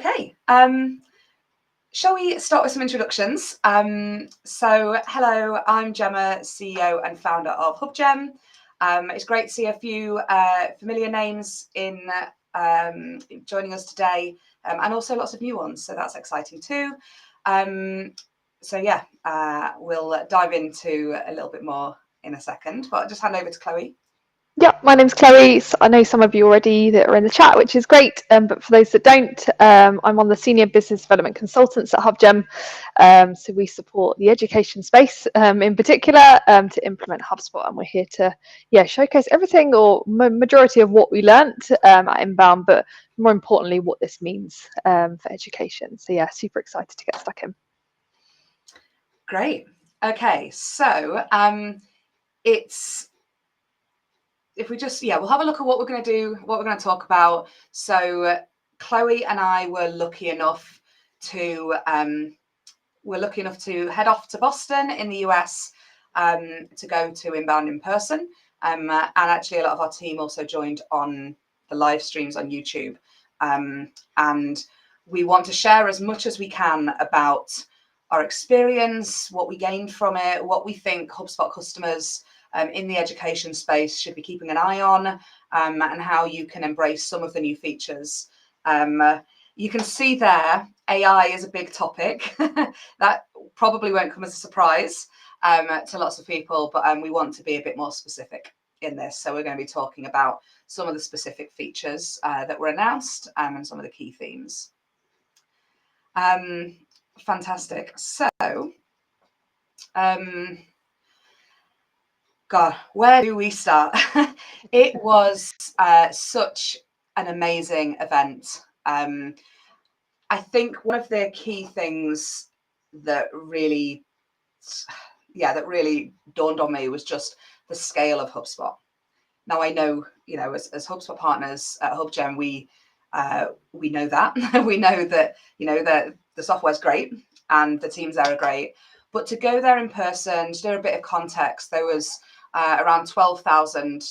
Okay, shall we start with some introductions? So hello, I'm Gemma, CEO and founder of HubGem. It's great to see a few familiar names in joining us today, and also lots of new ones, so that's exciting too. We'll dive into a little bit more in a second, but I'll just hand over to Chloe. Yeah, my name's Chloe. I know some of you already that are in the chat, which is great. But for those that don't, I'm one of the senior business development consultants at HubGem. So we support the education space in particular to implement HubSpot, and we're here to showcase everything or majority of what we learnt at Inbound, but more importantly, what this means for education. So yeah, super excited to get stuck in. Great. Okay, so we'll have a look at what we're going to do, what we're going to talk about. So Chloe and I were lucky enough to head off to Boston in the US to go to Inbound in person. And actually a lot of our team also joined on the live streams on YouTube. And we want to share as much as we can about our experience, what we gained from it, what we think HubSpot customers in the education space should be keeping an eye on, and how you can embrace some of the new features. You can see there, AI is a big topic. That probably won't come as a surprise to lots of people, but we want to be a bit more specific in this. So we're going to be talking about some of the specific features that were announced and some of the key themes. Fantastic. So, God, where do we start? It was such an amazing event. I think one of the key things that really dawned on me was just the scale of HubSpot. Now I know, as HubSpot partners at HubGem, we know that we know that that the software's great and the teams there are great, but to go there in person, to do a bit of context, there was around 12,000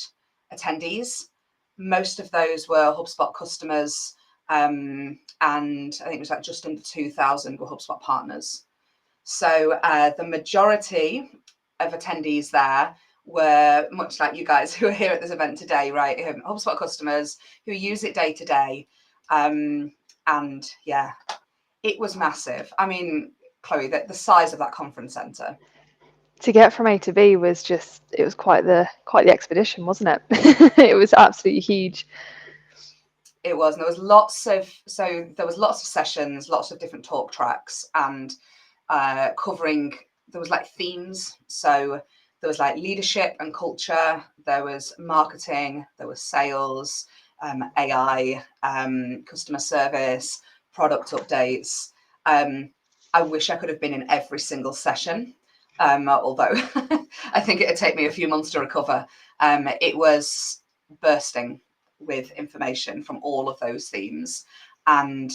attendees. Most of those were HubSpot customers, and I think it was like just under 2,000 were HubSpot partners. So the majority of attendees there were much like you guys who are here at this event today, right? HubSpot customers who use it day to day. And yeah, it was massive. I mean, Chloe, the size of that conference centre. To get from A to B was quite the expedition, wasn't it? It was absolutely huge. It was, and there was lots of sessions, lots of different talk tracks, and covering, there was like themes. So there was like leadership and culture, there was marketing, there was sales, AI, customer service, product updates. I wish I could have been in every single session, although I think it'd take me a few months to recover. It was bursting with information from all of those themes, and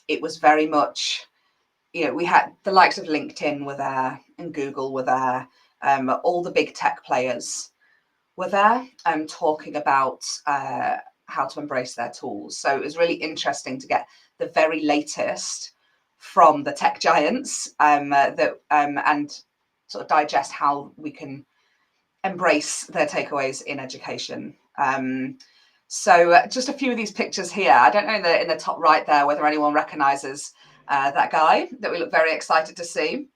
it was very much, we had the likes of LinkedIn were there and Google were there, all the big tech players were there talking about how to embrace their tools. So it was really interesting to get the very latest from the tech giants, and sort of digest how we can embrace their takeaways in education. So just a few of these pictures here. I don't know in the top right there whether anyone recognises that guy that we look very excited to see.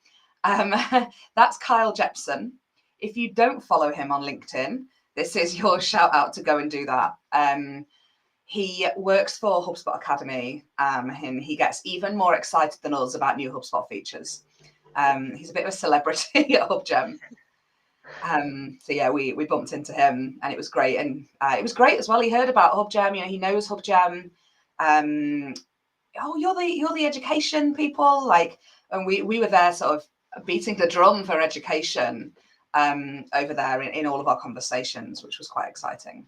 That's Kyle Jepson. If you don't follow him on LinkedIn, this is your shout out to go and do that. He works for HubSpot Academy, and he gets even more excited than us about new HubSpot features. He's a bit of a celebrity at HubGem. So yeah, we bumped into him, and it was great, and it was great as well. He heard about HubGem, he knows HubGem. Oh, you're the education people, like, and we were there sort of beating the drum for education over there in all of our conversations, which was quite exciting.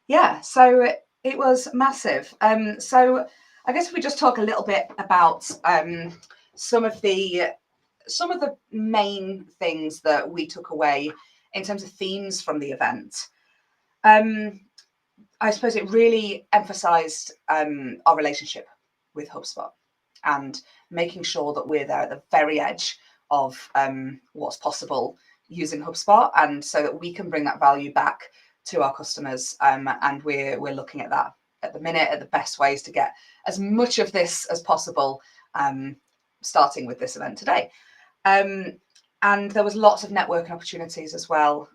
Yeah, so it was massive. So I guess if we just talk a little bit about some of the main things that we took away in terms of themes from the event. I suppose it really emphasised our relationship with HubSpot and making sure that we're there at the very edge of what's possible using HubSpot, and so that we can bring that value back to our customers. And we're looking at that at the minute, at the best ways to get as much of this as possible, starting with this event today. And there was lots of networking opportunities as well.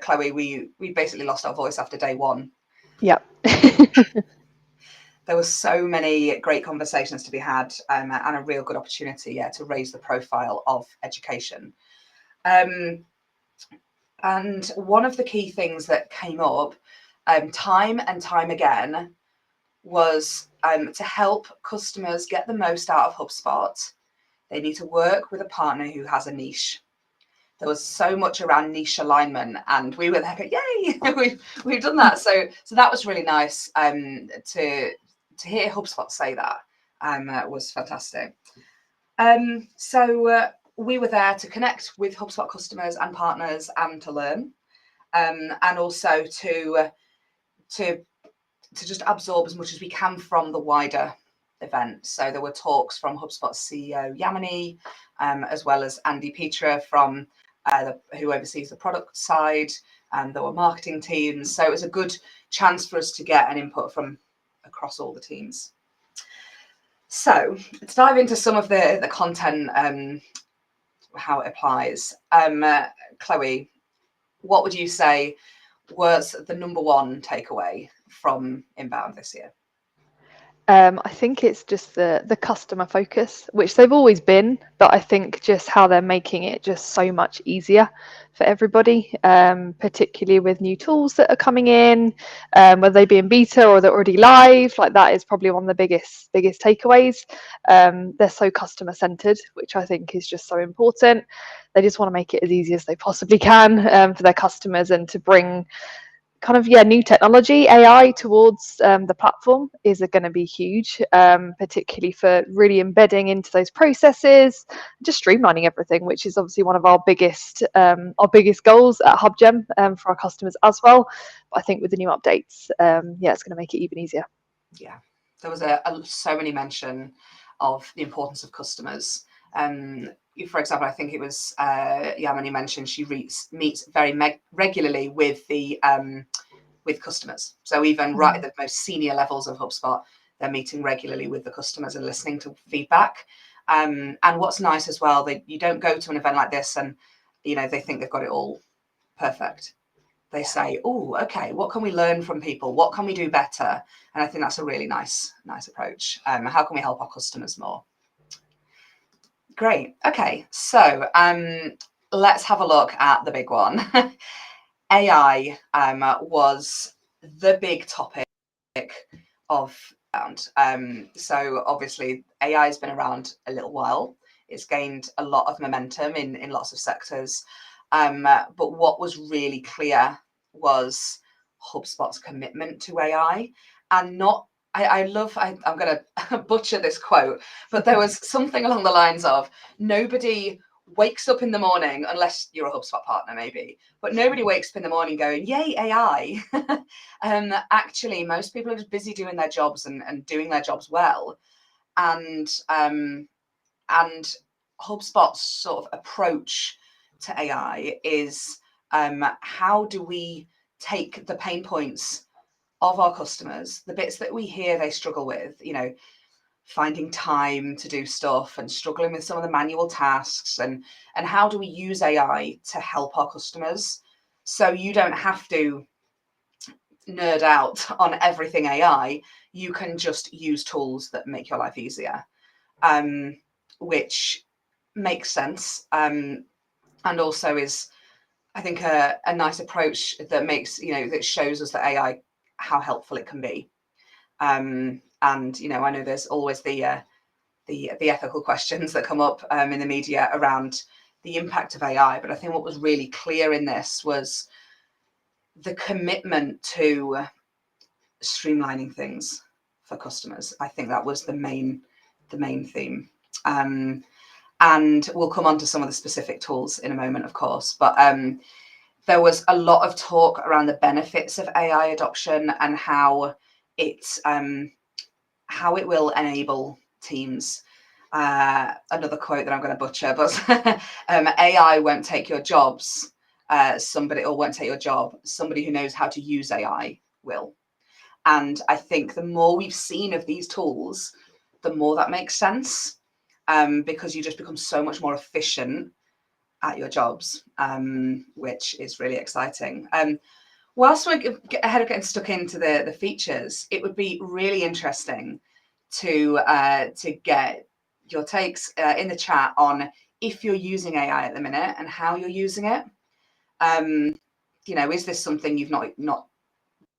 Chloe, we basically lost our voice after day one. Yep. There were so many great conversations to be had, and a real good opportunity, to raise the profile of education. And one of the key things that came up time and time again was to help customers get the most out of HubSpot. They need to work with a partner who has a niche. There was so much around niche alignment, and we were there, yay, we've done that. So that was really nice to hear HubSpot say that. Was fantastic. So we were there to connect with HubSpot customers and partners, and to learn, and also to just absorb as much as we can from the wider event. So there were talks from HubSpot's CEO Yamini, as well as Andy Petra from who oversees the product side, and there were marketing teams. So it was a good chance for us to get an input from across all the teams. So let's dive into some of the content, how it applies. Chloe, what would you say was the number one takeaway from Inbound this year? I think it's just the customer focus, which they've always been, but I think just how they're making it just so much easier for everybody, particularly with new tools that are coming in, whether they be in beta or they're already live. Like, that is probably one of the biggest takeaways. They're so customer centered, which I think is just so important. They just want to make it as easy as they possibly can for their customers, and to bring kind of new technology, AI, towards the platform is going to be huge, particularly for really embedding into those processes, just streamlining everything, which is obviously one of our biggest goals at HubGem, for our customers as well. But I think with the new updates, it's going to make it even easier. Yeah, there was so many mention of the importance of customers. For example, I think it was Yamini mentioned she meets very regularly with the with customers. So even right at the most senior levels of HubSpot, they're meeting regularly with the customers and listening to feedback. And what's nice as well, that you don't go to an event like this and they think they've got it all perfect. They say, oh, okay, what can we learn from people? What can we do better? And I think that's a really nice approach. How can we help our customers more? Great. Okay, so let's have a look at the big one. AI was the big topic of Inbound. So obviously AI has been around a little while. It's gained a lot of momentum in lots of sectors. But what was really clear was HubSpot's commitment to AI, and not. I'm going to butcher this quote, but there was something along the lines of, nobody wakes up in the morning, unless you're a HubSpot partner maybe, but nobody wakes up in the morning going, yay, AI. Actually, most people are just busy doing their jobs and doing their jobs well. And HubSpot's sort of approach to AI is, how do we take the pain points of our customers, the bits that we hear they struggle with, finding time to do stuff and struggling with some of the manual tasks, and how do we use AI to help our customers, so you don't have to nerd out on everything AI. You can just use tools that make your life easier, which makes sense, and also is, I think, a nice approach that makes, that shows us that AI, how helpful it can be. And I know there's always the ethical questions that come up in the media around the impact of AI, but I think what was really clear in this was the commitment to streamlining things for customers. I think that was the main theme. And we'll come on to some of the specific tools in a moment, of course, but there was a lot of talk around the benefits of AI adoption and how it will enable teams. Another quote that I'm going to butcher, but AI won't take your jobs. Somebody won't take your job. Somebody who knows how to use AI will. And I think the more we've seen of these tools, the more that makes sense, because you just become so much more efficient at your jobs, which is really exciting. Whilst we're ahead of getting stuck into the features, it would be really interesting to get your takes in the chat on if you're using AI at the minute and how you're using it. Is this something you've not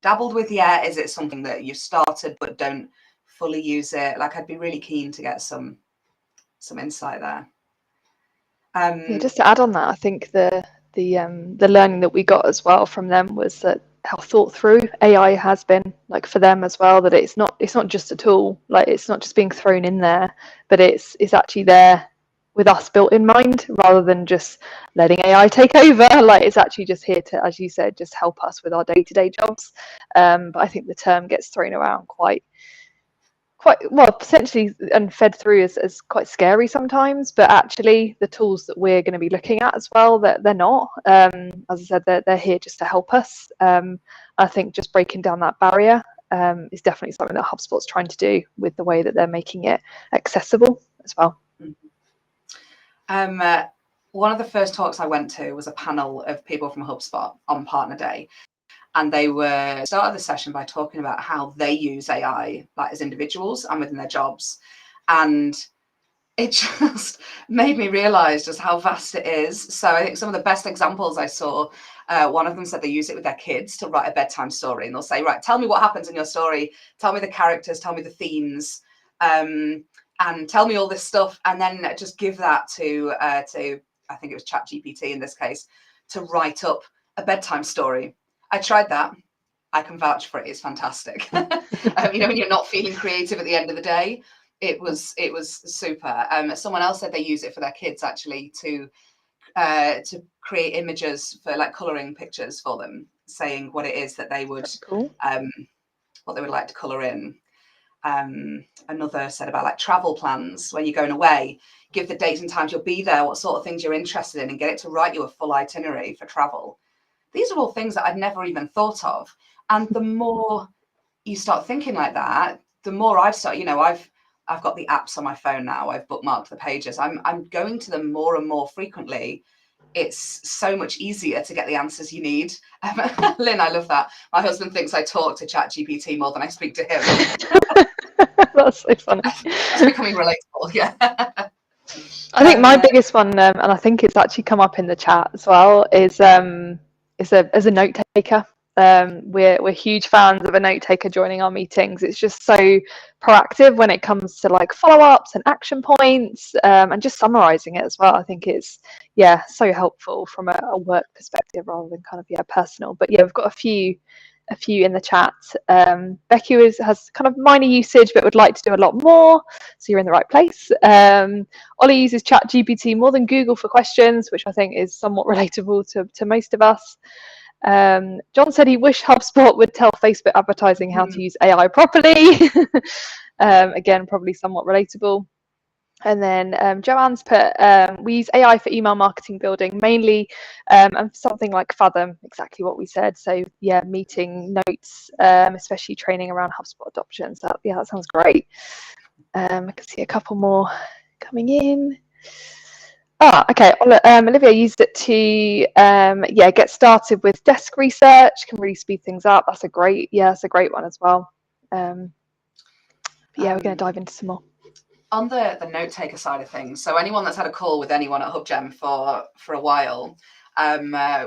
dabbled with yet? Is it something that you've started but don't fully use it? Like, I'd be really keen to get some insight there. Yeah, just to add on that, I think the learning that we got as well from them was that how thought through AI has been, like for them as well, that it's not just a tool, like it's not just being thrown in there, but it's actually there with us built in mind, rather than just letting AI take over. Like, it's actually just here to, as you said, just help us with our day-to-day jobs. But I think the term gets thrown around quite well, potentially, and fed through as quite scary sometimes, but actually the tools that we're going to be looking at as well, that they're not, as I said, they're here just to help us. I think just breaking down that barrier is definitely something that HubSpot's trying to do with the way that they're making it accessible as well. One of the first talks I went to was a panel of people from HubSpot on Partner Day. And they started the session by talking about how they use AI, like as individuals and within their jobs. And it just made me realize just how vast it is. So I think some of the best examples I saw, one of them said they use it with their kids to write a bedtime story. And they'll say, right, tell me what happens in your story. Tell me the characters, tell me the themes, and tell me all this stuff. And then just give that to I think it was ChatGPT in this case, to write up a bedtime story. I tried that. I can vouch for it. It's fantastic. When you're not feeling creative at the end of the day, it was super. Someone else said they use it for their kids actually to create images for like colouring pictures for them, saying what it is that they would Cool. what they would like to colour in. Another said about like travel plans when you're going away. Give the dates and times you'll be there, what sort of things you're interested in, and get it to write you a full itinerary for travel. These are all things that I'd never even thought of. And the more you start thinking like that, the more I've started, I've got the apps on my phone now. I've bookmarked the pages. I'm going to them more and more frequently. It's so much easier to get the answers you need. Lynn, I love that. My husband thinks I talk to ChatGPT more than I speak to him. That's so funny. That's becoming relatable, yeah. I think my biggest one, and I think it's actually come up in the chat as well, is as a note taker. We're huge fans of a note taker joining our meetings. It's just so proactive when it comes to like follow-ups and action points, and just summarizing it as well. I think it's so helpful from a work perspective rather than kind of personal. But yeah, we've got a few in the chat. Becky has kind of minor usage but would like to do a lot more, so you're in the right place. Ollie uses ChatGPT more than Google for questions, which I think is somewhat relatable to most of us. John said he wished HubSpot would tell Facebook advertising how to use AI properly. Again, probably somewhat relatable. And then Joanne's put, we use AI for email marketing building mainly, and something like Fathom, exactly what we said. So yeah, meeting notes, especially training around HubSpot adoption. So that sounds great. I can see a couple more coming in. Okay. Olivia used it to get started with desk research. Can really speed things up. That's a great one as well. We're going to dive into some more. On the note taker side of things, so anyone that's had a call with anyone at HubGem for a while,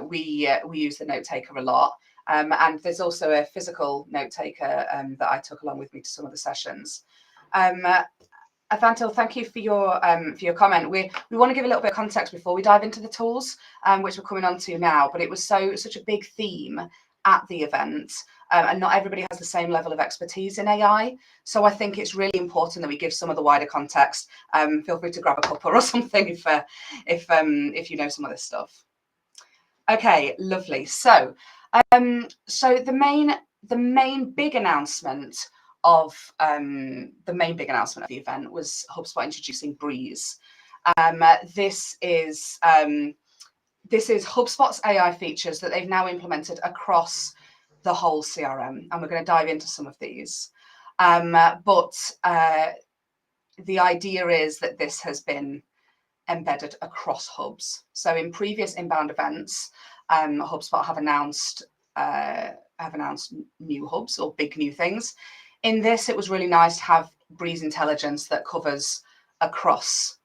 we use the note taker a lot, and there's also a physical note taker that I took along with me to some of the sessions. Avantil, thank you for your comment. We want to give a little bit of context before we dive into the tools, which we're coming on to now. But it was such a big theme at the event, and not everybody has the same level of expertise in AI. So I think it's really important that we give some of the wider context. Feel free to grab a cuppa or something if you know some of this stuff. Okay, lovely. So, so the main big announcement of the event was HubSpot introducing Breeze. This is HubSpot's AI features that they've now implemented across the whole CRM, and we're going to dive into some of these. But the idea is that this has been embedded across hubs. So in previous inbound events, HubSpot have announced new hubs or big new things. In this, it was really nice to have Breeze Intelligence that covers across,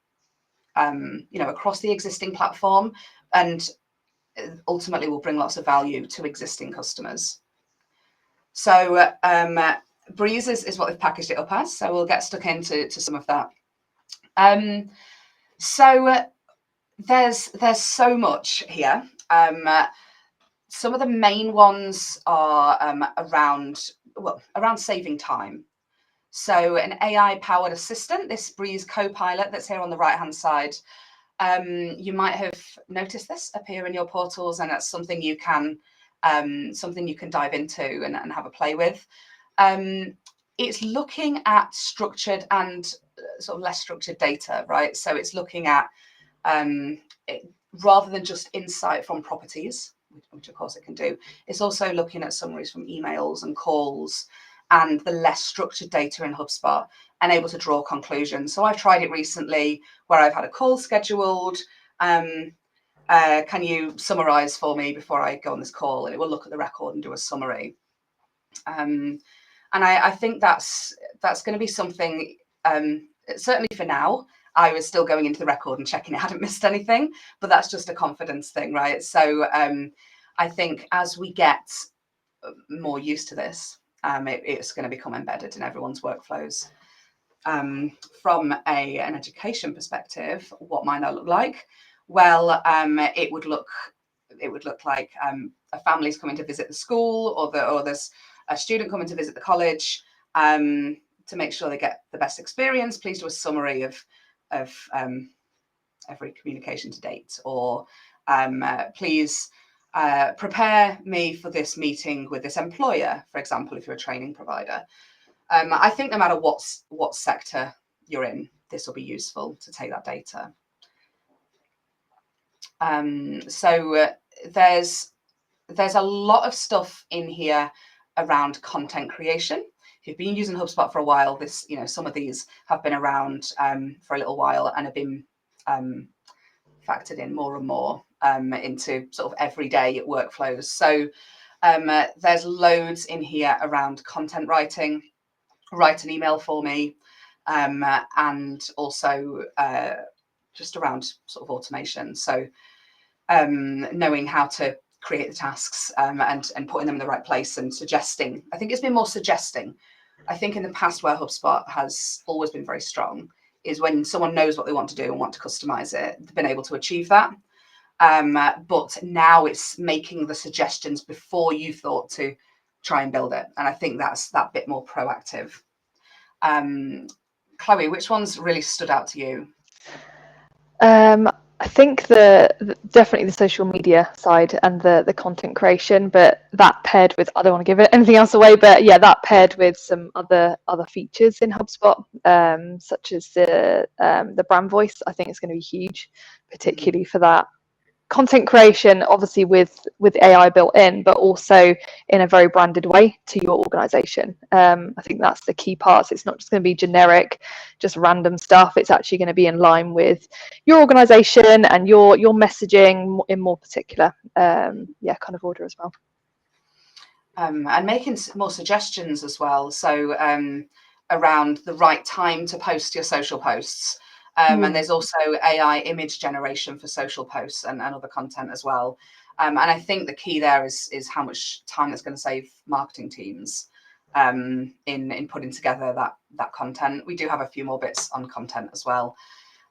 across the existing platform, and ultimately will bring lots of value to existing customers. So Breeze is what they've packaged it up as. So we'll get stuck into some of that. So there's so much here. Some of the main ones are around saving time. So an AI-powered assistant, this Breeze Copilot that's here on the right-hand side. You might have noticed this appear in your portals, and that's something you can dive into and have a play with. It's looking at structured and sort of less structured data, right? So it's looking at rather than just insight from properties, which of course it can do, it's also looking at summaries from emails and calls and the less structured data in HubSpot and able to draw conclusions. So I've tried it recently where I've had a call scheduled. Can you summarize for me before I go on this call? And it will look at the record and do a summary. And I think that's going to be something, certainly for now. I was still going into the record and checking it hadn't missed anything, but that's just a confidence thing, right? So I think as we get more used to this, it's going to become embedded in everyone's workflows. From an education perspective, what might that look like? Well, it would look like a family's coming to visit the school, or there's a student coming to visit the college. To make sure they get the best experience, please do a summary of every communication to date, or please prepare me for this meeting with this employer, for example, if you're a training provider. I think no matter what sector you're in, this will be useful to take that data. So there's a lot of stuff in here around content creation. If you've been using HubSpot for a while, some of these have been around for a little while and have been factored in more and more into sort of everyday workflows. So there's loads in here around content writing. Write an email for me, and also just around sort of automation. So knowing how to create the tasks and putting them in the right place and suggesting. I think it's been more suggesting. I think in the past where HubSpot has always been very strong is when someone knows what they want to do and want to customize it, they've been able to achieve that. But now it's making the suggestions before you thought to try and build it. And I think that's that bit more proactive. Chloe, which ones really stood out to you? I think definitely the social media side and the content creation, but that paired with, I don't want to give anything else away, but yeah, that paired with some other features in HubSpot, such as the brand voice, I think is going to be huge, particularly for that content creation, obviously with AI built in, but also in a very branded way to your organization. I think that's the key part. It's not just going to be generic, just random stuff. It's actually going to be in line with your organization and your messaging in more particular, kind of order as well. And making more suggestions as well. So around the right time to post your social posts. And there's also AI image generation for social posts and other content as well. And I think the key there is how much time that's going to save marketing teams in putting together that content. We do have a few more bits on content as well.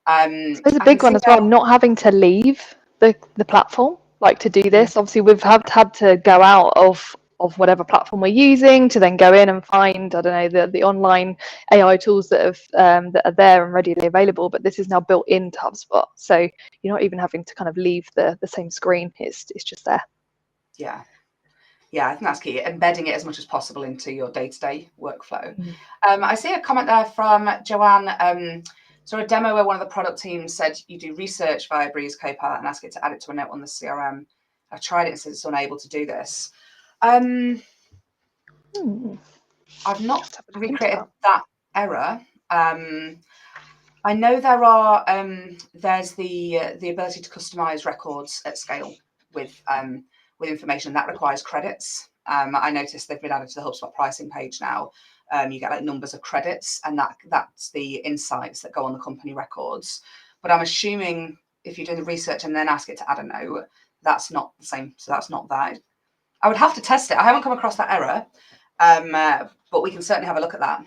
There's a big one as well, not having to leave the platform, like to do this. Obviously, we've had to go out of of whatever platform we're using to then go in and find, I don't know, the online AI tools that are there and readily available. But this is now built into HubSpot, so you're not even having to kind of leave the same screen. It's just there. Yeah. Yeah, I think that's key, embedding it as much as possible into your day-to-day workflow. I see a comment there from Joanne. So a demo where one of the product teams said you do research via Breeze Copilot and ask it to add it to a note on the CRM. I've tried it and said it's unable to do this. I've not recreated that error. I know there are there's the ability to customize records at scale with information that requires credits. I noticed they've been added to the HubSpot pricing page now. You get like numbers of credits, and that's the insights that go on the company records. But I'm assuming if you're doing the research and then ask it to add a note, that's not the same. So that's not that. I would have to test it. I haven't come across that error, but we can certainly have a look at that.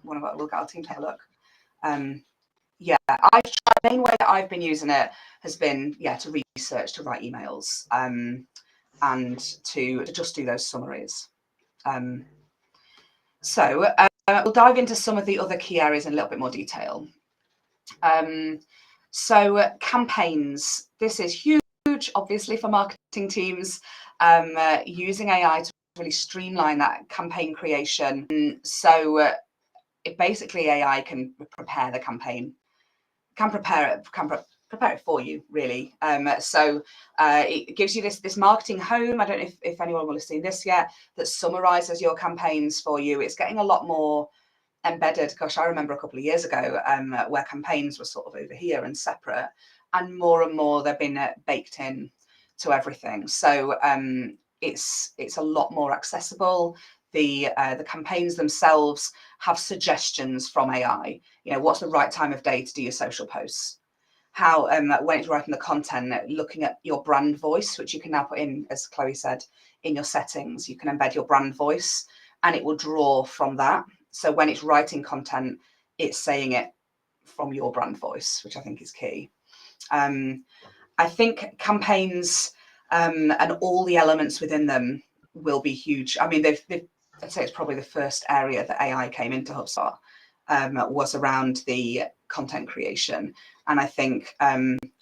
We'll get our team to have a look. Yeah, the main way that I've been using it has been to research, to write emails, and to just do those summaries. So we'll dive into some of the other key areas in a little bit more detail. So campaigns, this is huge, obviously, for marketing teams, using AI to really streamline that campaign creation. So basically AI can prepare the campaign, can prepare it for you, really. So it gives you this marketing home. I don't know if anyone will have seen this yet, that summarizes your campaigns for you. It's getting a lot more embedded. Gosh, I remember a couple of years ago where campaigns were sort of over here and separate, and more they've been baked in to everything. So it's a lot more accessible. The campaigns themselves have suggestions from AI. You know, what's the right time of day to do your social posts? How when it's writing the content, looking at your brand voice, which you can now put in, as Chloe said, in your settings. You can embed your brand voice, and it will draw from that. So when it's writing content, it's saying it from your brand voice, which I think is key. I think campaigns and all the elements within them will be huge. I mean, I'd say it's probably the first area that AI came into HubSpot, was around the content creation. And I think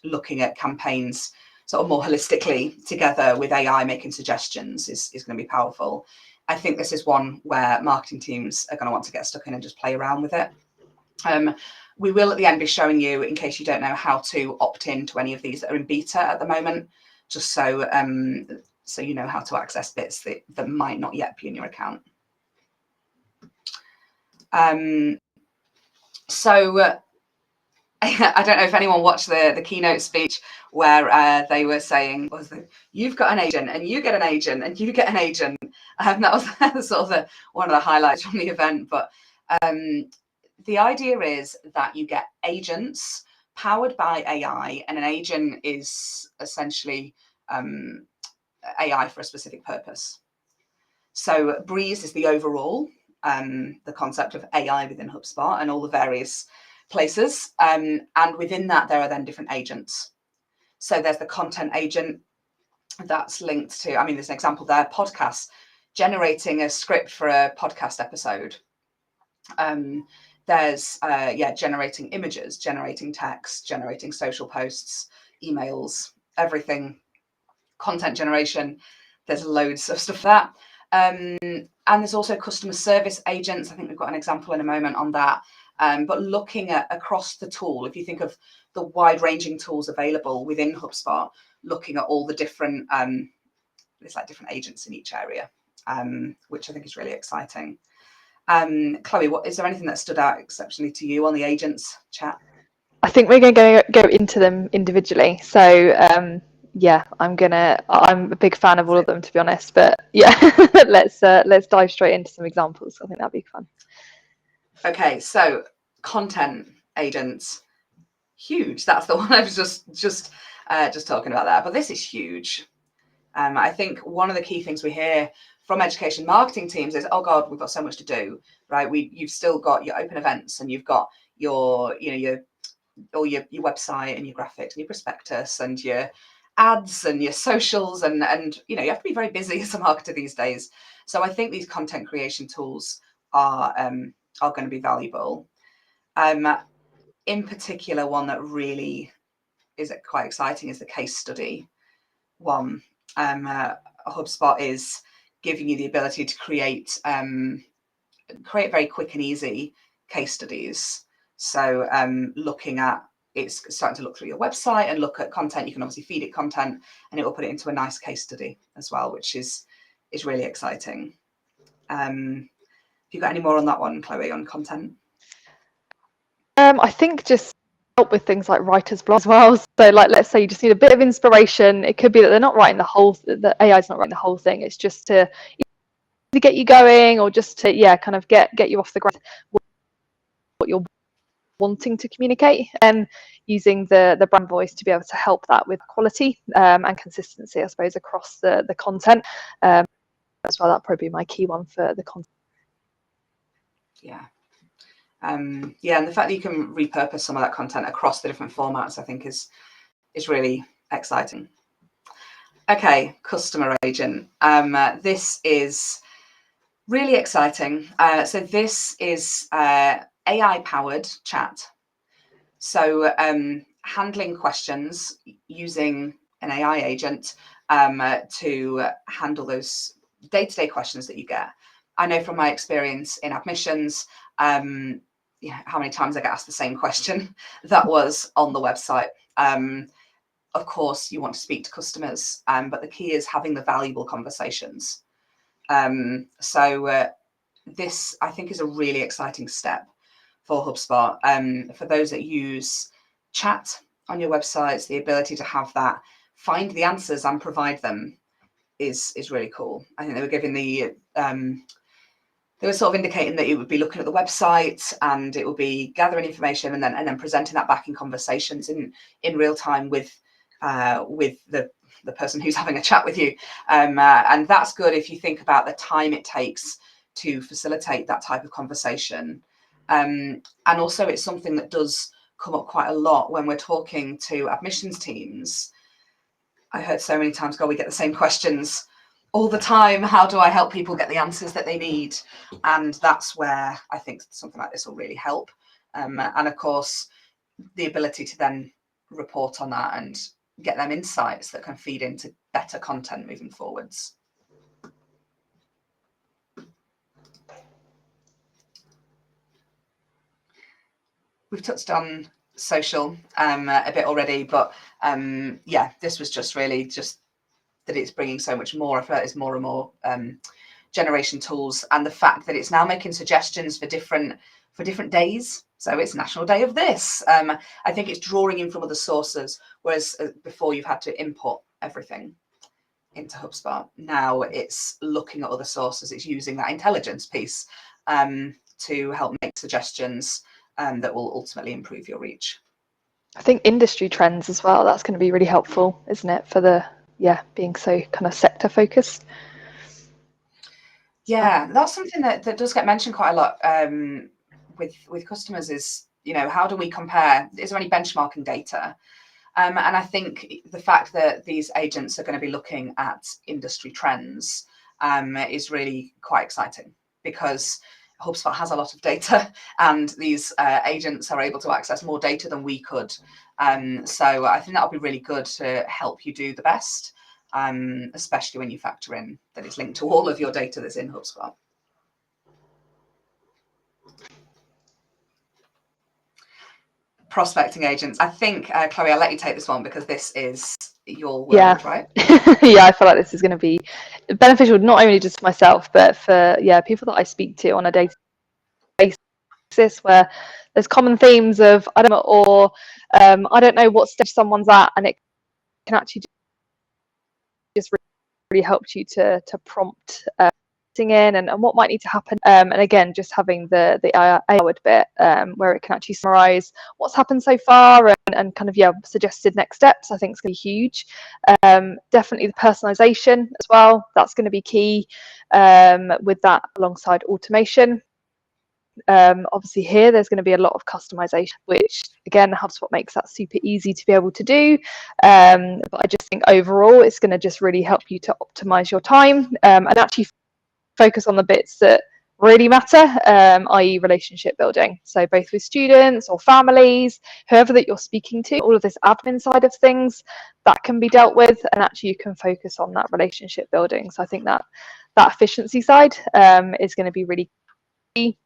looking at campaigns sort of more holistically together with AI making suggestions is going to be powerful. I think this is one where marketing teams are going to want to get stuck in and just play around with it. We will at the end be showing you, in case you don't know, how to opt in to any of these that are in beta at the moment, just so so you know how to access bits that might not yet be in your account. So I don't know if anyone watched the keynote speech where they were saying, you've got an agent and you get an agent and you get an agent. That was sort of one of the highlights from the event. But the idea is that you get agents powered by AI, and an agent is essentially AI for a specific purpose. So Breeze is the overall, the concept of AI within HubSpot and all the various places. And within that, there are then different agents. So there's the content agent that's linked to, I mean, there's an example there, podcasts, generating a script for a podcast episode. There's generating images, generating text, generating social posts, emails, everything, content generation. There's loads of stuff for that. And there's also customer service agents. I think we've got an example in a moment on that. But looking at across the tool, if you think of the wide-ranging tools available within HubSpot, looking at all the different, there's like different agents in each area, which I think is really exciting. Chloe, is there anything that stood out exceptionally to you on the agents chat? I think we're going to go into them individually. So yeah, I'm a big fan of all of them, to be honest. But yeah, let's dive straight into some examples. I think that'd be fun. Okay, so content agents, huge. That's the one I was just talking about there. But this is huge. I think one of the key things we hear from education marketing teams is, oh God, we've got so much to do, right? You've still got your open events, and you've got your website and your graphics and your prospectus and ads and your socials, and you know, you have to be very busy as a marketer these days. So I think these content creation tools are going to be valuable. In particular, one that really is quite exciting is the case study one. HubSpot is giving you the ability to create very quick and easy case studies. So it's starting to look through your website and look at content. You can obviously feed it content, and it will put it into a nice case study as well, which is really exciting. Have you got any more on that one, Chloe, on content? I think just help with things like writer's block as well. So like, let's say you just need a bit of inspiration. It could be that they're not writing the AI is not writing the whole thing. It's just to get you going, or just to kind of get you off the ground what you're wanting to communicate, and using the brand voice to be able to help that with quality and consistency, I suppose, across the content. As well, that'd probably be my key one for the content. Yeah. And the fact that you can repurpose some of that content across the different formats, I think is really exciting. Okay, customer agent. This is really exciting. So this is AI-powered chat. So handling questions using an AI agent to handle those day-to-day questions that you get. I know from my experience in admissions, how many times I get asked the same question that was on the website. Of course, you want to speak to customers, but the key is having the valuable conversations. So this, I think, is a really exciting step for HubSpot. For those that use chat on your websites, the ability to have that, find the answers and provide them is really cool. I think they were giving they were sort of indicating that it would be looking at the website and it would be gathering information and then presenting that back in conversations in real time with the person who's having a chat with you. And that's good if you think about the time it takes to facilitate that type of conversation. And also it's something that does come up quite a lot when we're talking to admissions teams. I heard so many times, God, we get the same questions all the time. How do I help people get the answers that they need? And that's where I think something like this will really help. And of course, the ability to then report on that and get them insights that can feed into better content moving forwards. We've touched on social a bit already, but this was just really just that it's bringing so much more. I feel like there's more and more generation tools, and the fact that it's now making suggestions for different days. So it's National Day of this. I think it's drawing in from other sources, whereas before you've had to input everything into HubSpot. Now it's looking at other sources. It's using that intelligence piece to help make suggestions that will ultimately improve your reach. I think industry trends as well, that's going to be really helpful, isn't it, for the being so kind of sector focused. Yeah, that's something that does get mentioned quite a lot with customers is, how do we compare? Is there any benchmarking data? And I think the fact that these agents are going to be looking at industry trends is really quite exciting, because HubSpot has a lot of data, and these agents are able to access more data than we could. So I think that'll be really good to help you do the best, especially when you factor in that it's linked to all of your data that's in HubSpot. Prospecting agents. I think, Chloe, I'll let you take this one because this is your world, right? Yeah, I feel like this is going to be beneficial not only just for myself, but for people that I speak to on a day-to-day basis, where there's common themes of I don't know what stage someone's at, and it can actually just really help you to prompt in and what might need to happen, and again just having the AI-powered bit where it can actually summarize what's happened so far and kind of suggested next steps. I think it's going to be huge. Definitely the personalization as well, that's going to be key with that alongside automation. Obviously here there's going to be a lot of customization, which again HubSpot makes that super easy to be able to do. But I just think overall it's going to just really help you to optimize your time and actually focus on the bits that really matter, i.e. relationship building. So both with students or families, whoever that you're speaking to, all of this admin side of things that can be dealt with, and actually you can focus on that relationship building. So I think that efficiency side is going to be really key.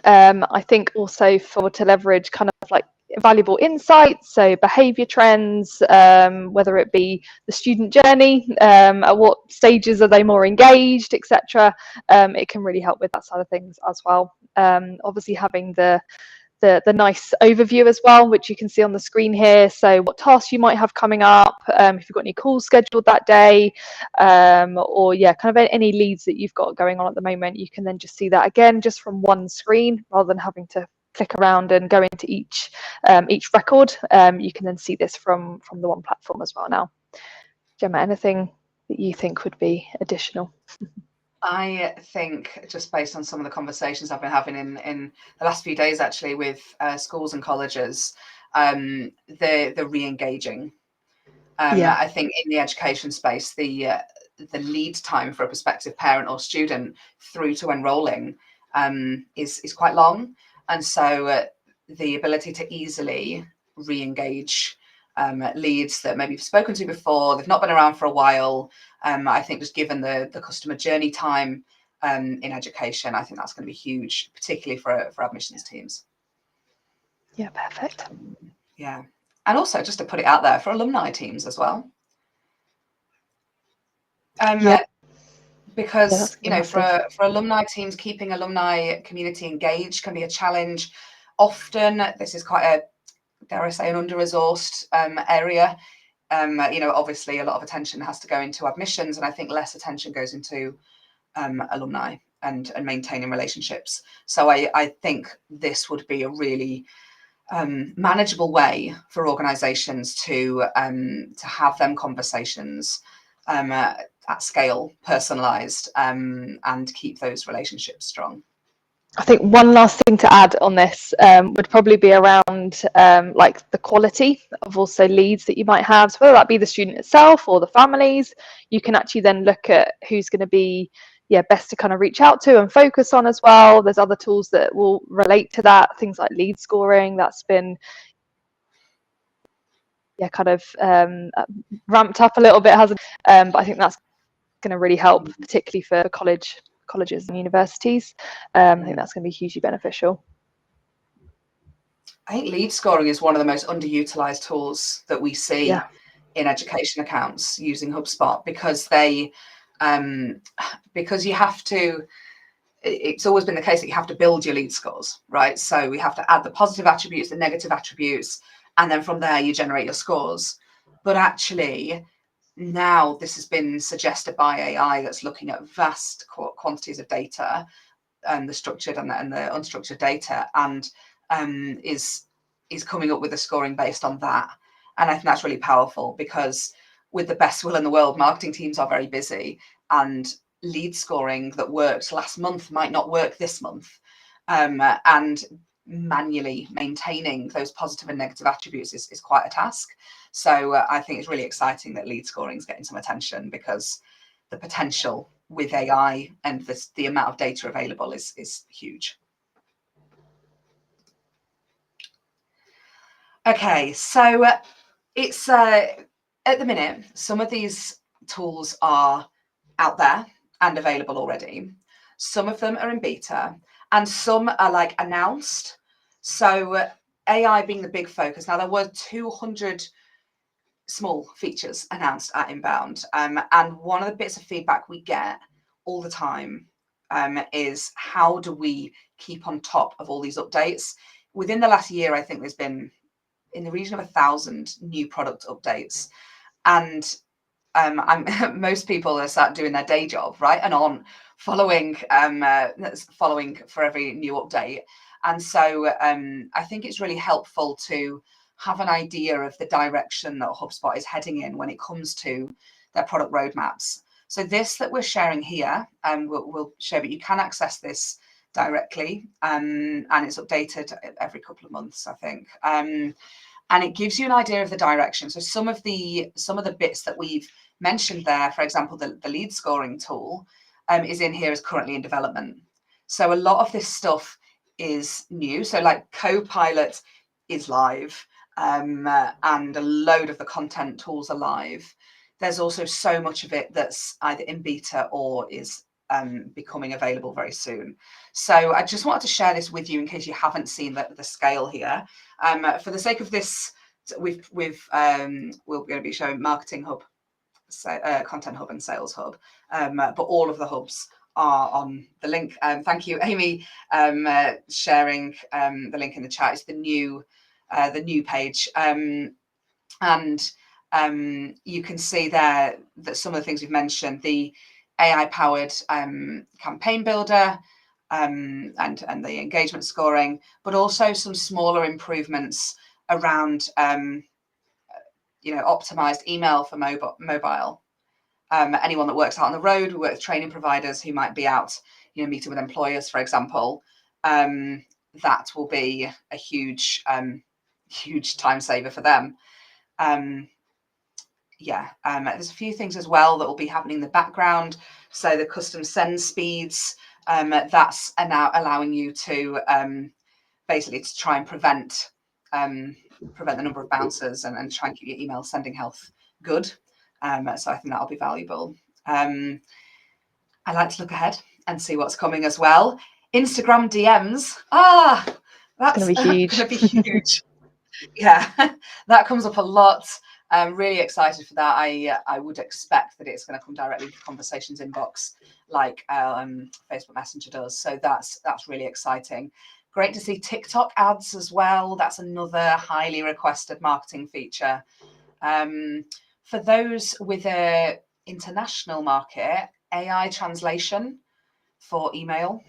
I think also to leverage kind of like valuable insights, so behavior trends, whether it be the student journey, at what stages are they more engaged, etc. It can really help with that side of things as well. Obviously having the nice overview as well, which you can see on the screen here. So what tasks you might have coming up, if you've got any calls scheduled that day, or yeah, kind of any leads that you've got going on at the moment, you can then just see that again just from one screen rather than having to click around and go into each record. You can then see this from the one platform as well now. Gemma, anything that you think would be additional? I think, just based on some of the conversations I've been having in the last few days, actually, with schools and colleges, the re-engaging. Yeah. I think in the education space, the lead time for a prospective parent or student through to enrolling is quite long, and so the ability to easily re-engage leads that maybe you've spoken to before, they've not been around for a while. I think just given the customer journey time in education, I think that's going to be huge, particularly for admissions teams. Yeah, perfect. Yeah. And also, just to put it out there, for alumni teams as well. Yeah. Because, Yeah, you know, for alumni teams, keeping alumni community engaged can be a challenge. Often, this is quite a, dare I say, an under-resourced area. You know, obviously, a lot of attention has to go into admissions, and I think less attention goes into alumni and maintaining relationships. So I think this would be a really manageable way for organisations to have them conversations at scale, personalised, and keep those relationships strong. I think one last thing to add on this would probably be around like the quality of also leads that you might have. So whether that be the student itself or the families, you can actually then look at who's going to be best to kind of reach out to and focus on as well. There's other tools that will relate to that, things like lead scoring. That's been kind of ramped up a little bit, hasn't it? But I think that's going to really help, particularly for colleges and universities. I think that's going to be hugely beneficial. I think lead scoring is one of the most underutilized tools that we see in education accounts using HubSpot, because because you have to, it's always been the case that you have to build your lead scores, right? So we have to add the positive attributes, the negative attributes, and then from there you generate your scores. But actually, now this has been suggested by AI that's looking at vast quantities of data, the structured and the unstructured data, and is coming up with a scoring based on that. And I think that's really powerful, because with the best will in the world, marketing teams are very busy, and lead scoring that worked last month might not work this month. And manually maintaining those positive and negative attributes is quite a task. So I think it's really exciting that lead scoring is getting some attention, because the potential with AI and the amount of data available is huge. Okay, so it's at the minute, some of these tools are out there and available already. Some of them are in beta, and some are like announced. So AI being the big focus. Now, there were 200 small features announced at Inbound, and one of the bits of feedback we get all the time is, how do we keep on top of all these updates? Within the last year, I think there's been in the region of 1,000 new product updates, and most people are sat doing their day job, right, and on following for every new update. And so I think it's really helpful to have an idea of the direction that HubSpot is heading in when it comes to their product roadmaps. So this that we're sharing here, we'll share, but you can access this directly, and it's updated every couple of months, I think. And it gives you an idea of the direction. So some of the bits that we've mentioned there, for example, the lead scoring tool, is in here, is currently in development. So a lot of this stuff is new. So like Copilot is live, and a load of the content tools are live. There's also so much of it that's either in beta or is becoming available very soon. So I just wanted to share this with you in case you haven't seen the scale here. For the sake of this, we're going to be showing Marketing Hub, Content Hub, and Sales Hub, but all of the hubs are on the link. Thank you, Amy, sharing the link in the chat. It's the new page, and you can see there that some of the things we've mentioned, the AI-powered campaign builder, and the engagement scoring, but also some smaller improvements around optimized email for mobile. Anyone that works out on the road, we work with training providers who might be out, meeting with employers, for example. That will be a huge time saver for them. There's a few things as well that will be happening in the background. So the custom send speeds, that's now allowing you to basically to try and prevent the number of bouncers and try and keep your email sending health good. So I think that'll be valuable. I like to look ahead and see what's coming as well. Instagram DMs. That's going to be huge. Yeah, that comes up a lot. I'm really excited for that. I would expect that it's going to come directly to conversations inbox like Facebook Messenger does. So that's really exciting. Great to see TikTok ads as well. That's another highly requested marketing feature. For those with a international market, AI translation for email,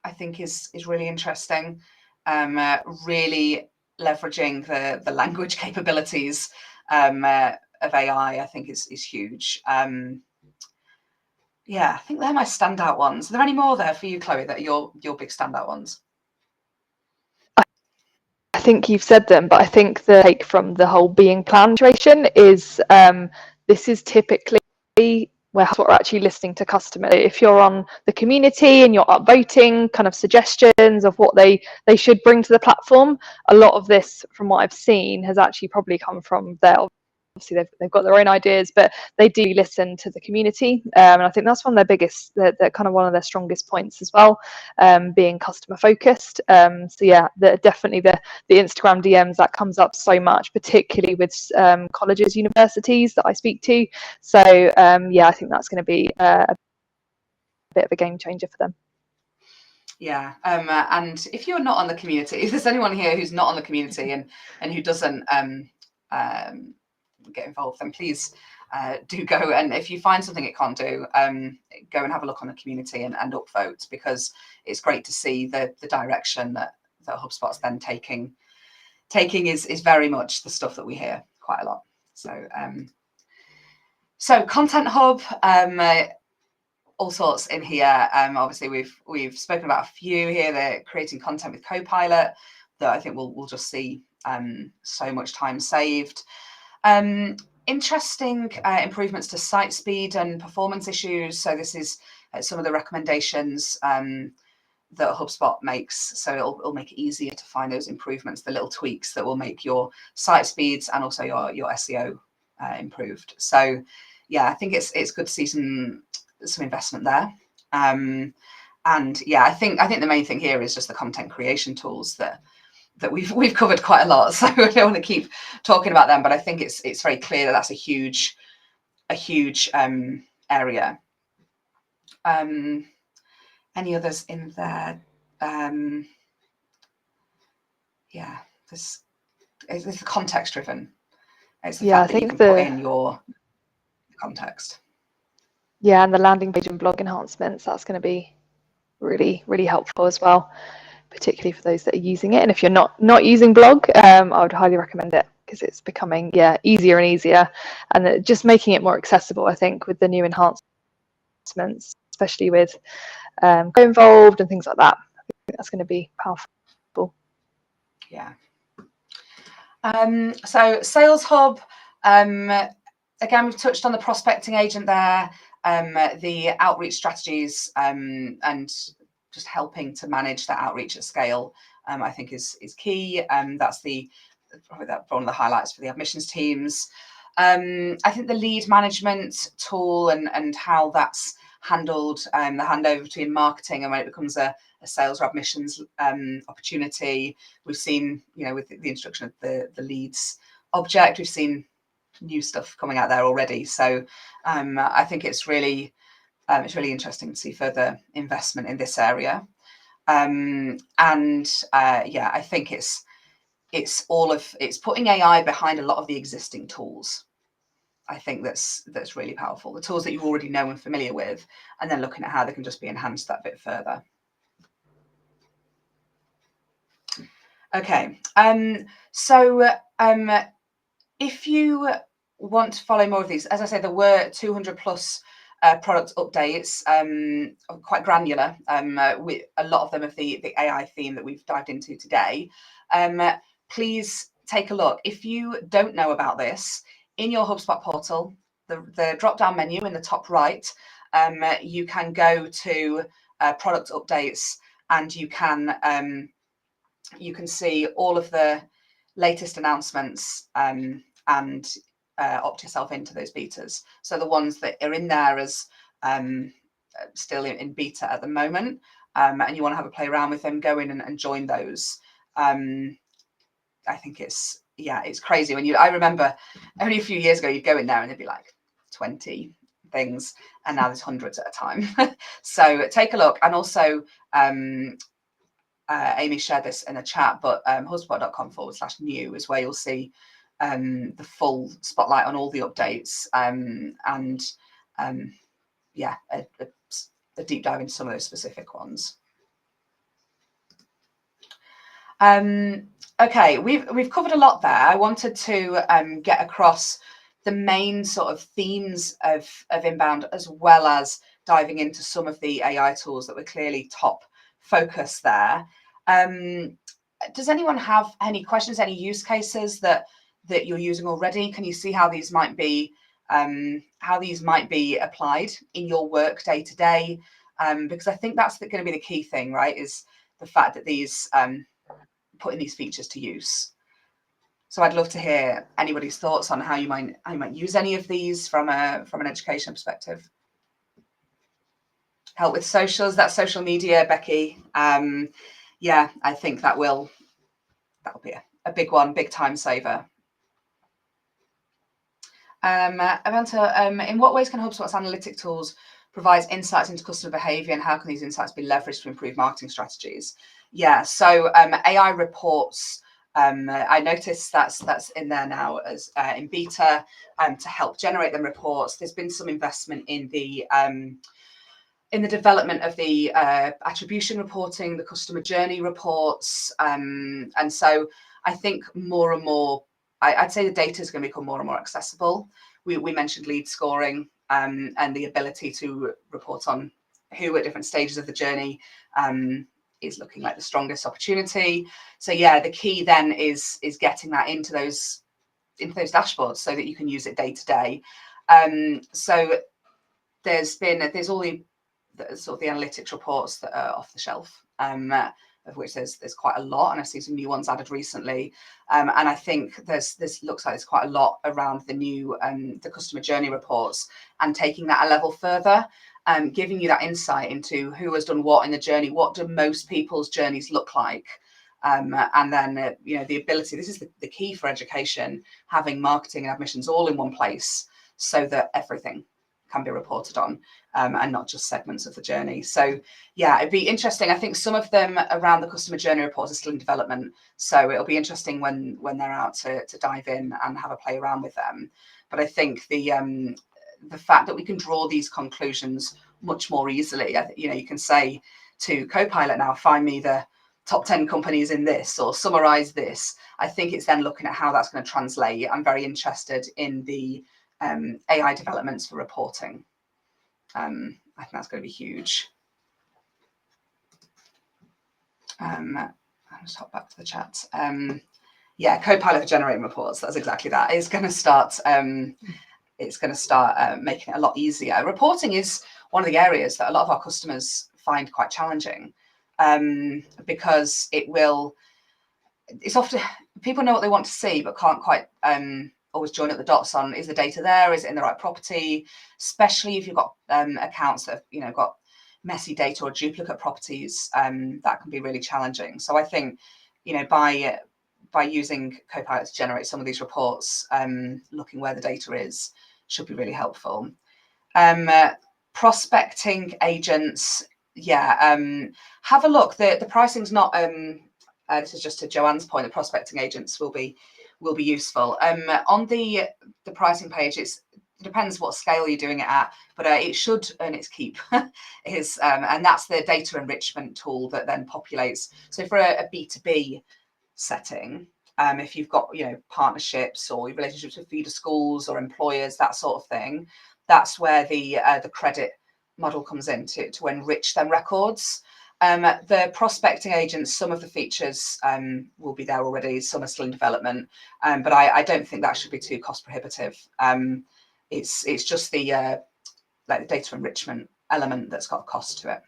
I think is really interesting. Really leveraging the language capabilities of AI, I think is huge. I think they're my standout ones. Are there any more there for you, Chloe, that are your big standout ones? I think you've said them, but I think the take from the whole being planned situation is this is typically where we're actually listening to customers. If you're on the community and you're upvoting kind of suggestions of what they should bring to the platform, a lot of this, from what I've seen, has actually probably come from there. Obviously, they've got their own ideas, but they do listen to the community, and I think that's one of their biggest, they're kind of one of their strongest points as well, being customer focused. Definitely the Instagram DMs, that comes up so much, particularly with colleges, universities that I speak to. So I think that's going to be a bit of a game changer for them. Yeah, and if you're not on the community, if there's anyone here who's not on the community and who doesn't get involved, then please do go, and if you find something it can't do, go and have a look on the community and upvote, because it's great to see the direction that HubSpot's then taking is very much the stuff that we hear quite a lot. So Content Hub, all sorts in here. Obviously we've spoken about a few here. They're creating content with Copilot that I think we'll just see so much time saved. Interesting improvements to site speed and performance issues. So this is some of the recommendations that HubSpot makes. So it'll make it easier to find those improvements, the little tweaks that will make your site speeds and also your SEO improved. So I think it's good to see some investment there. I think the main thing here is just the content creation tools that we've covered quite a lot, so I don't want to keep talking about them, but I think it's very clear that that's a huge area. Any others in there? It's context driven. It's the fact that you can put in your context. Yeah, and the landing page and blog enhancements, that's going to be really, really helpful as well, particularly for those that are using it. And if you're not using blog, I would highly recommend it, because it's becoming easier and easier, and just making it more accessible, I think, with the new enhancements, especially with Go Involved and things like that. that's going to be powerful. Yeah. So Sales Hub, again, we've touched on the prospecting agent there, the outreach strategies, and just helping to manage that outreach at scale, I think is key. That's probably one of the highlights for the admissions teams. I think the lead management tool and how that's handled, the handover between marketing and when it becomes a sales or admissions opportunity. We've seen, with the introduction of the leads object, we've seen new stuff coming out there already. So I think it's really interesting to see further investment in this area. I think it's putting AI behind a lot of the existing tools. I think that's really powerful. The tools that you already know and familiar with, and then looking at how they can just be enhanced that bit further. Okay, so if you want to follow more of these, as I said, there were 200 plus product updates, quite granular, with a lot of them of the AI theme that we've dived into today. Please take a look. If you don't know about this, in your HubSpot portal, the drop-down menu in the top right, you can go to product updates, and you can see all of the latest announcements and opt yourself into those betas. So the ones that are in there as still in beta at the moment, and you want to have a play around with them, go in and join those. I think it's crazy when I remember only a few years ago, you'd go in there and there'd be like 20 things, and now there's hundreds at a time. So take a look. And also Amy shared this in the chat, but hubspot.com/new is where you'll see the full spotlight on all the updates, and a deep dive into some of those specific ones. Okay, we've covered a lot there. I wanted to get across the main sort of themes of inbound, as well as diving into some of the AI tools that were clearly top focus there. Does anyone have any questions, any use cases that you're using already? Can you see how these might be applied in your work day to day? Because I think that's going to be the key thing, right? Is the fact that these putting these features to use. So I'd love to hear anybody's thoughts on how you might use any of these from an education perspective. Help with socials, that's social media, Becky. Yeah, I think that'll be a big one, big time saver. In what ways can HubSpot's analytic tools provide insights into customer behavior, and how can these insights be leveraged to improve marketing strategies? Yeah, so AI reports, I noticed that's in there now as in beta, to help generate them reports. There's been some investment in the development of the attribution reporting, the customer journey reports, and so I think more and more, I'd say the data is going to become more and more accessible. We mentioned lead scoring, and the ability to report on who at different stages of the journey is looking like the strongest opportunity. So yeah, the key then is getting that into those dashboards so that you can use it day to day. So there's all the sort of the analytics reports that are off the shelf, of which there's quite a lot, and I've seen some new ones added recently. And I think this looks like there's quite a lot around the new the customer journey reports, and taking that a level further, giving you that insight into who has done what in the journey, what do most people's journeys look like, and then the ability. This is the key for education, having marketing and admissions all in one place, so that everything can be reported on, and not just segments of the journey. So yeah, it'd be interesting. I think some of them around the customer journey reports are still in development, so it'll be interesting when they're out to dive in and have a play around with them. But I think the fact that we can draw these conclusions much more easily, you can say to Copilot now, find me the top 10 companies in this, or summarize this. I think it's then looking at how that's going to translate. I'm very interested in the AI developments for reporting. I think that's going to be huge. I'll just hop back to the chat. Yeah, Copilot for generating reports. That's exactly that. It's going to start. It's going to start making it a lot easier. Reporting is one of the areas that a lot of our customers find quite challenging, because it's often, people know what they want to see but can't quite always join up the dots on, is the data there, is it in the right property, especially if you've got accounts that have got messy data or duplicate properties. That can be really challenging. So I think by using Copilot to generate some of these reports, looking where the data is, should be really helpful. Prospecting agents, have a look. The pricing's not. This is just to Joanne's point. The prospecting agents will be useful. On the pricing page, it depends what scale you're doing it at, but it should earn its keep. And that's the data enrichment tool that then populates. So for a B2B setting, if you've got partnerships or relationships with feeder schools or employers, that sort of thing, that's where the credit model comes in to enrich them records. The prospecting agents, some of the features will be there already, some are still in development, but I don't think that should be too cost prohibitive. It's just the the data enrichment element that's got a cost to it.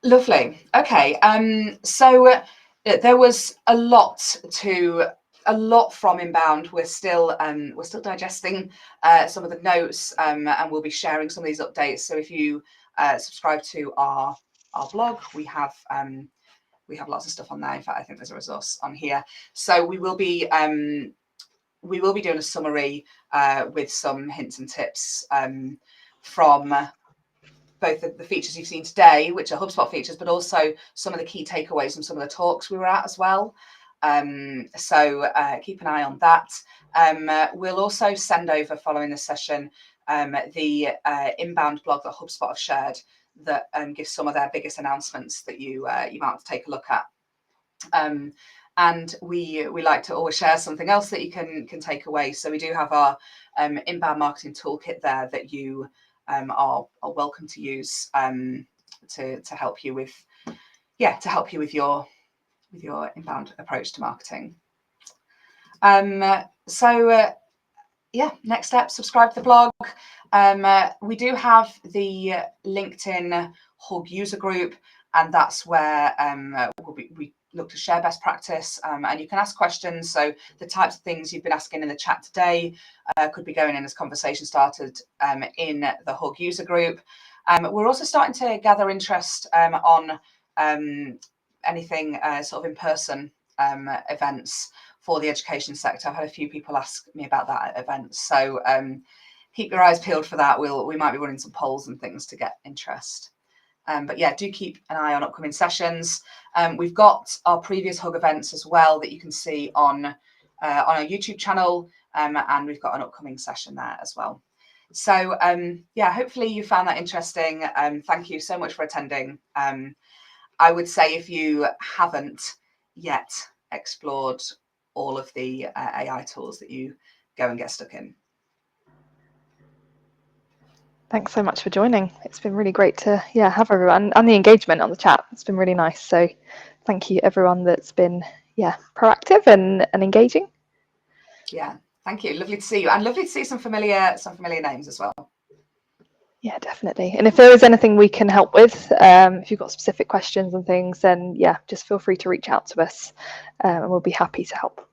Lovely. Okay. So there was a lot from Inbound. We're still digesting some of the notes, and we'll be sharing some of these updates. So if you subscribe to our blog, we have lots of stuff on there. In fact, I think there's a resource on here. So we will be doing a summary with some hints and tips from both the features you've seen today, which are HubSpot features, but also some of the key takeaways from some of the talks we were at as well. So keep an eye on that. We'll also send over, following this session, the Inbound blog that HubSpot have shared that gives some of their biggest announcements that you might want to take a look at. And we like to always share something else that you can take away. So we do have our Inbound marketing toolkit there that you are welcome to use to help you with your inbound approach to marketing. Next step, subscribe to the blog. We do have the LinkedIn Hub user group, and that's where we look to share best practice, and you can ask questions. So the types of things you've been asking in the chat today could be going in as conversation started in the Hug user group. We're also starting to gather interest on anything sort of in-person events for the education sector. I've had a few people ask me about that at events, so keep your eyes peeled for that. We might be running some polls and things to get interest. But yeah, do keep an eye on upcoming sessions. We've got our previous Hug events as well that you can see on our YouTube channel, and we've got an upcoming session there as well. So hopefully you found that interesting. Thank you so much for attending. I would say if you haven't yet explored all of the AI tools, that you go and get stuck in. Thanks so much for joining. It's been really great to have everyone, and the engagement on the chat. It's been really nice. So thank you everyone that's been proactive and engaging. Yeah, thank you. Lovely to see you, and lovely to see some familiar names as well. Yeah, definitely. And if there is anything we can help with, if you've got specific questions and things, then just feel free to reach out to us, and we'll be happy to help.